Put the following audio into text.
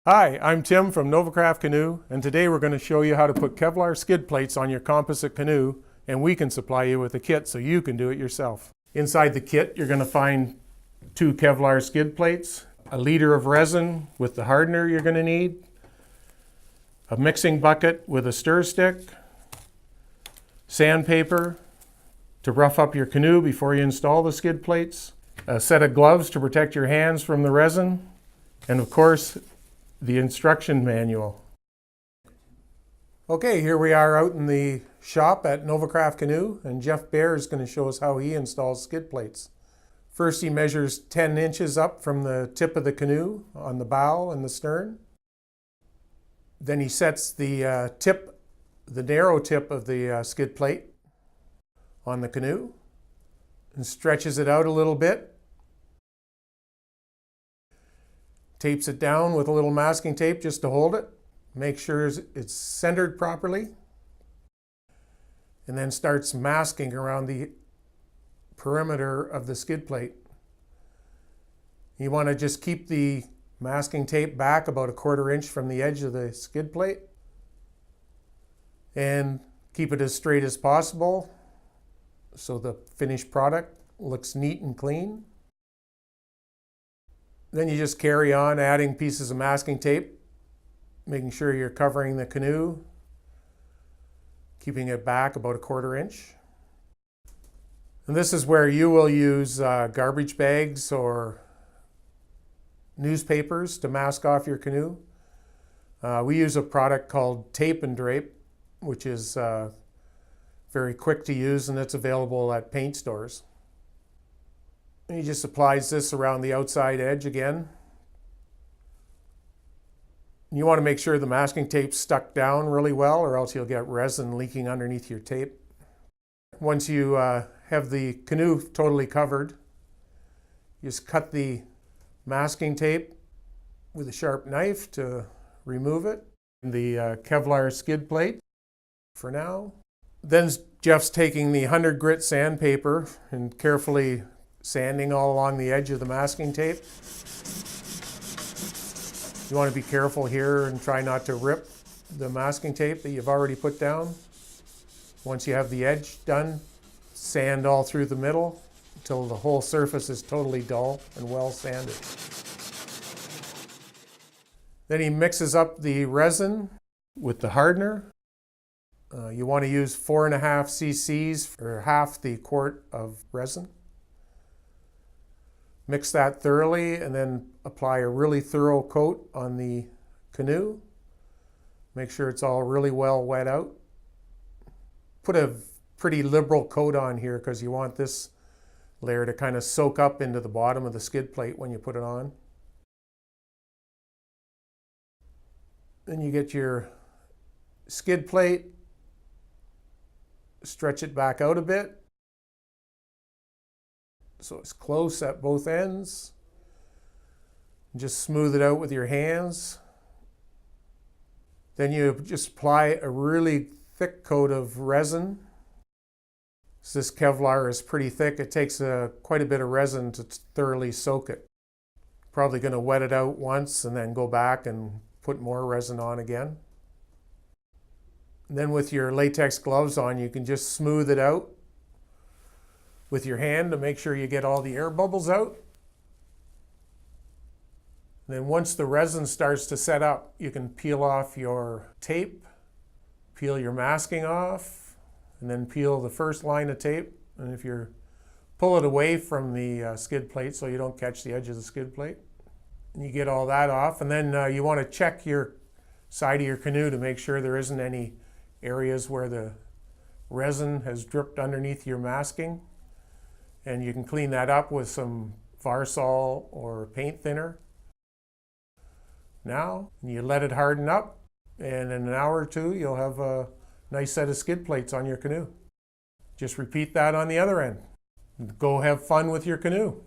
Hi, I'm Tim from Nova Craft Canoe, and today we're going to show you how to put Kevlar skid plates on your composite canoe, and we can supply you with a kit so you can do it yourself. Inside the kit, you're going to find 2 Kevlar skid plates, a liter of resin with the hardener you're going to need, a mixing bucket with a stir stick, sandpaper to rough up your canoe before you install the skid plates, a set of gloves to protect your hands from the resin, and of course, the instruction manual. Okay, here we are out in the shop at Nova Craft Canoe, and Jeff Bear is going to show us how he installs skid plates. First, he measures 10 inches up from the tip of the canoe on the bow and the stern. Then he sets the narrow tip of the skid plate on the canoe and stretches it out a little bit. Tapes it down with a little masking tape just to hold it. Make sure it's centered properly. And then starts masking around the perimeter of the skid plate. You want to just keep the masking tape back about 1/4 inch from the edge of the skid plate. And keep it as straight as possible so the finished product looks neat and clean. Then you just carry on adding pieces of masking tape, making sure you're covering the canoe, keeping it back about 1/4 inch. And this is where you will use garbage bags or newspapers to mask off your canoe. We use a product called Tape and Drape, which is very quick to use, and it's available at paint stores. And he just applies this around the outside edge again. You want to make sure the masking tape's stuck down really well, or else you'll get resin leaking underneath your tape. Once you have the canoe totally covered, you just cut the masking tape with a sharp knife to remove it. The Kevlar skid plate for now. Then Jeff's taking the 100 grit sandpaper and carefully sanding all along the edge of the masking tape. You want to be careful here and try not to rip the masking tape that you've already put down. Once you have the edge done, sand all through the middle until the whole surface is totally dull and well sanded. Then he mixes up the resin with the hardener. You want to use 4.5 cc's for half the quart of resin. Mix that thoroughly and then apply a really thorough coat on the canoe. Make sure it's all really well wet out. Put a pretty liberal coat on here because you want this layer to kind of soak up into the bottom of the skid plate when you put it on. Then you get your skid plate, stretch it back out a bit so it's close at both ends. Just smooth it out with your hands. Then you just apply a really thick coat of resin. So this Kevlar is pretty thick. It takes quite a bit of resin to thoroughly soak it. Probably going to wet it out once and then go back and put more resin on again. And then with your latex gloves on, you can just smooth it out with your hand to make sure you get all the air bubbles out. And then once the resin starts to set up, you can peel off your tape, peel your masking off, and then peel the first line of tape. And if you pull it away from the skid plate so you don't catch the edge of the skid plate, and you get all that off. And then you want to check your side of your canoe to make sure there isn't any areas where the resin has dripped underneath your masking. And you can clean that up with some Varsol or paint thinner. Now, you let it harden up, and in an hour or two, you'll have a nice set of skid plates on your canoe. Just repeat that on the other end. Go have fun with your canoe.